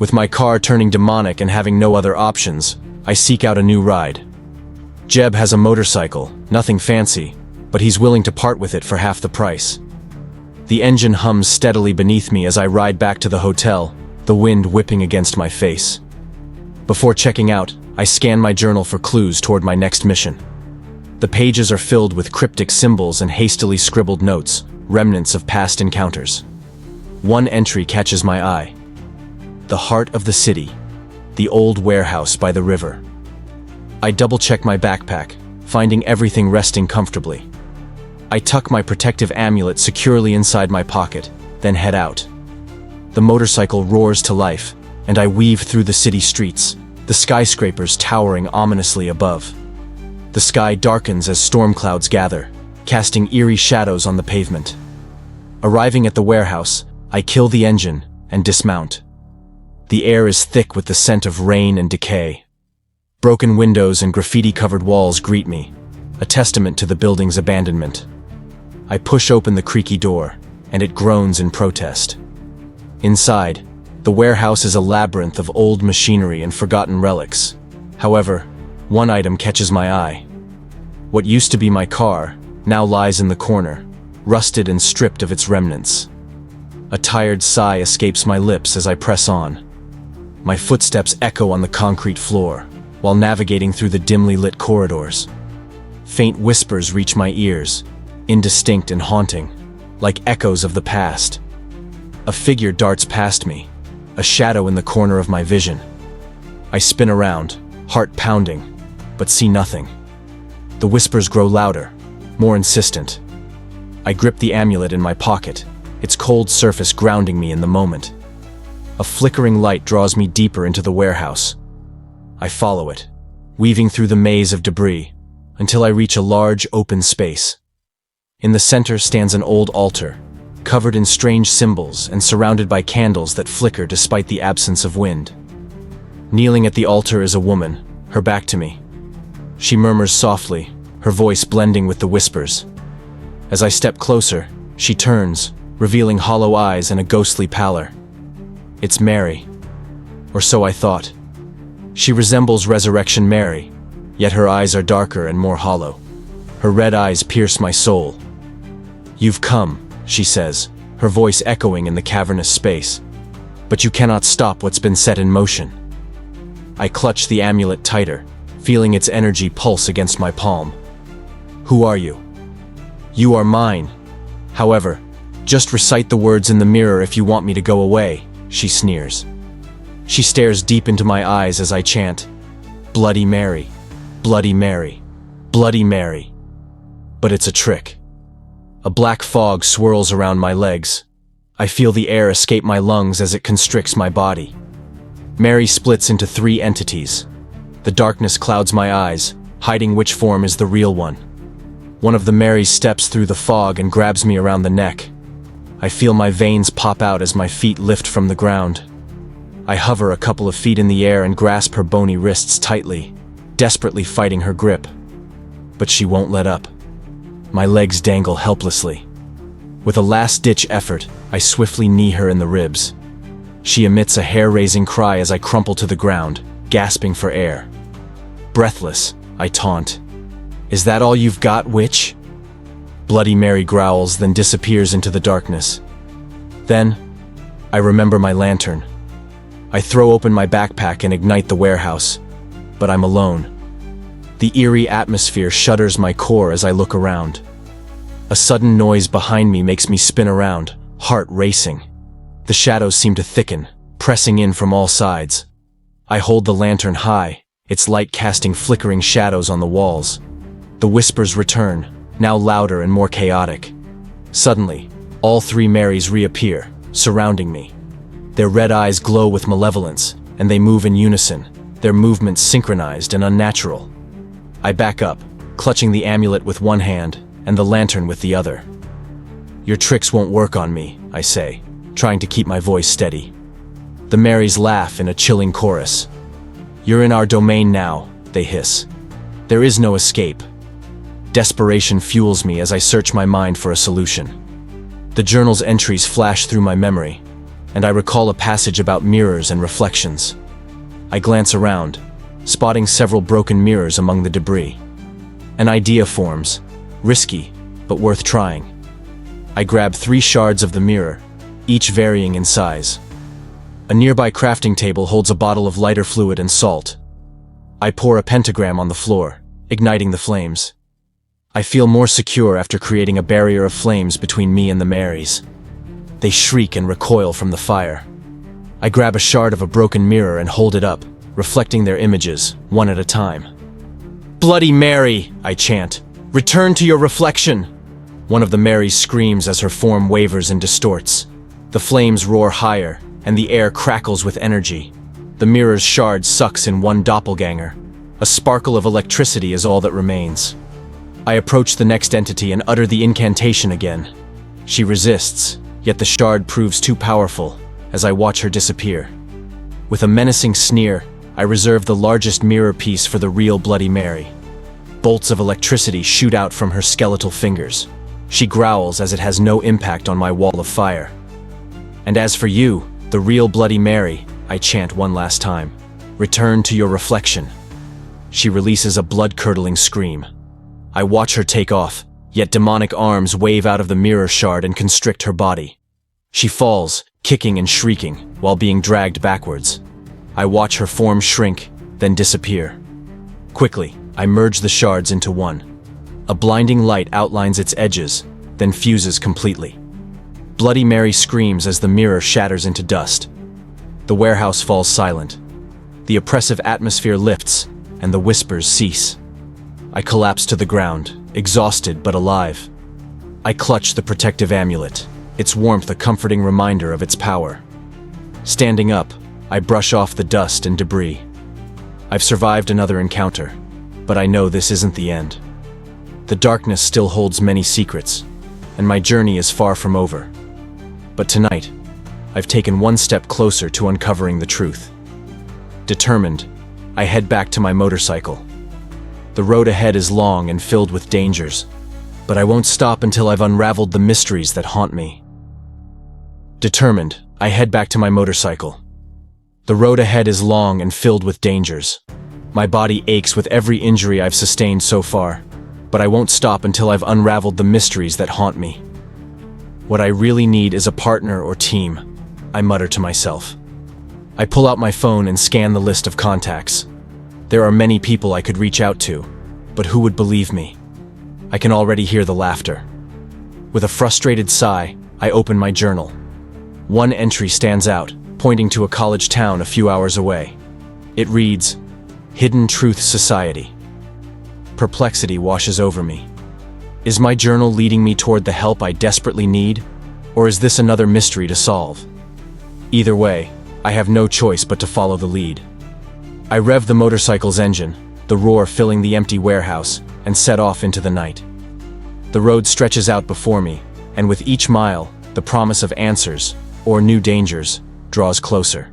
With my car turning demonic and having no other options, I seek out a new ride. Jeb has a motorcycle, nothing fancy, but he's willing to part with it for half the price. The engine hums steadily beneath me as I ride back to the hotel, the wind whipping against my face. Before checking out, I scan my journal for clues toward my next mission. The pages are filled with cryptic symbols and hastily scribbled notes, remnants of past encounters. One entry catches my eye. The heart of the city, the old warehouse by the river. I double-check my backpack, finding everything resting comfortably. I tuck my protective amulet securely inside my pocket, then head out. The motorcycle roars to life, and I weave through the city streets, the skyscrapers towering ominously above. The sky darkens as storm clouds gather, casting eerie shadows on the pavement. Arriving at the warehouse, I kill the engine and dismount. The air is thick with the scent of rain and decay. Broken windows and graffiti-covered walls greet me, a testament to the building's abandonment. I push open the creaky door, and it groans in protest. Inside, the warehouse is a labyrinth of old machinery and forgotten relics. However, one item catches my eye. What used to be my car now lies in the corner, rusted and stripped of its remnants. A tired sigh escapes my lips as I press on. My footsteps echo on the concrete floor, while navigating through the dimly lit corridors. Faint whispers reach my ears, indistinct and haunting, like echoes of the past. A figure darts past me, a shadow in the corner of my vision. I spin around, heart pounding, but see nothing. The whispers grow louder, more insistent. I grip the amulet in my pocket, its cold surface grounding me in the moment. A flickering light draws me deeper into the warehouse. I follow it, weaving through the maze of debris, until I reach a large, open space. In the center stands an old altar, covered in strange symbols and surrounded by candles that flicker despite the absence of wind. Kneeling at the altar is a woman, her back to me. She murmurs softly, her voice blending with the whispers. As I step closer, she turns, revealing hollow eyes and a ghostly pallor. It's Mary. Or so I thought. She resembles Resurrection Mary, yet her eyes are darker and more hollow. Her red eyes pierce my soul. "You've come," she says, her voice echoing in the cavernous space. "But you cannot stop what's been set in motion." I clutch the amulet tighter, feeling its energy pulse against my palm. "Who are you?" "You are mine. However, just recite the words in the mirror if you want me to go away," she sneers. She stares deep into my eyes as I chant, "Bloody Mary, Bloody Mary, Bloody Mary." But it's a trick. A black fog swirls around my legs. I feel the air escape my lungs as it constricts my body. Mary splits into three entities. The darkness clouds my eyes, hiding which form is the real one. One of the Marys steps through the fog and grabs me around the neck. I feel my veins pop out as my feet lift from the ground. I hover a couple of feet in the air and grasp her bony wrists tightly, desperately fighting her grip. But she won't let up. My legs dangle helplessly. With a last-ditch effort, I swiftly knee her in the ribs. She emits a hair-raising cry as I crumple to the ground, gasping for air. Breathless, I taunt, "Is that all you've got, witch?" Bloody Mary growls, then disappears into the darkness. Then, I remember my lantern. I throw open my backpack and ignite the warehouse, but I'm alone. The eerie atmosphere shudders my core as I look around. A sudden noise behind me makes me spin around, heart racing. The shadows seem to thicken, pressing in from all sides. I hold the lantern high, its light casting flickering shadows on the walls. The whispers return, now louder and more chaotic. Suddenly, all three Marys reappear, surrounding me. Their red eyes glow with malevolence, and they move in unison, their movements synchronized and unnatural. I back up, clutching the amulet with one hand and the lantern with the other. "Your tricks won't work on me," I say, trying to keep my voice steady. The Marys laugh in a chilling chorus. "You're in our domain now," they hiss. "There is no escape." Desperation fuels me as I search my mind for a solution. The journal's entries flash through my memory. and I recall a passage about mirrors and reflections. I glance around, spotting several broken mirrors among the debris. An idea forms, risky, but worth trying. I grab 3 shards of the mirror, each varying in size. A nearby crafting table holds a bottle of lighter fluid and salt. I pour a pentagram on the floor, igniting the flames. I feel more secure after creating a barrier of flames between me and the Marys. They shriek and recoil from the fire. I grab a shard of a broken mirror and hold it up, reflecting their images, one at a time. "Bloody Mary!" I chant. "Return to your reflection!" One of the Marys screams as her form wavers and distorts. The flames roar higher, and the air crackles with energy. The mirror's shard sucks in one doppelganger. A sparkle of electricity is all that remains. I approach the next entity and utter the incantation again. She resists, yet the shard proves too powerful as I watch her disappear. With a menacing sneer, I reserve the largest mirror piece for the real Bloody Mary. Bolts of electricity shoot out from her skeletal fingers. She growls as it has no impact on my wall of fire. "And as for you, the real Bloody Mary," I chant one last time, "return to your reflection." She releases a blood-curdling scream. I watch her take off, yet demonic arms wave out of the mirror shard and constrict her body. She falls, kicking and shrieking, while being dragged backwards. I watch her form shrink, then disappear. Quickly, I merge the shards into one. A blinding light outlines its edges, then fuses completely. Bloody Mary screams as the mirror shatters into dust. The warehouse falls silent. The oppressive atmosphere lifts, and the whispers cease. I collapse to the ground, exhausted but alive. I clutch the protective amulet, its warmth a comforting reminder of its power. Standing up, I brush off the dust and debris. I've survived another encounter, but I know this isn't the end. The darkness still holds many secrets, and my journey is far from over. But tonight, I've taken one step closer to uncovering the truth. Determined, I head back to my motorcycle. The road ahead is long and filled with dangers, but I won't stop until I've unraveled the mysteries that haunt me. Determined, I head back to my motorcycle. The road ahead is long and filled with dangers. My body aches with every injury I've sustained so far, but I won't stop until I've unraveled the mysteries that haunt me. What I really need is a partner or team, I mutter to myself. I pull out my phone and scan the list of contacts. There are many people I could reach out to, but who would believe me? I can already hear the laughter. With a frustrated sigh, I open my journal. One entry stands out, pointing to a college town a few hours away. It reads, "Hidden Truth Society." Perplexity washes over me. Is my journal leading me toward the help I desperately need, or is this another mystery to solve? Either way, I have no choice but to follow the lead. I rev the motorcycle's engine, the roar filling the empty warehouse, and set off into the night. The road stretches out before me, and with each mile, the promise of answers, or new dangers, draws closer.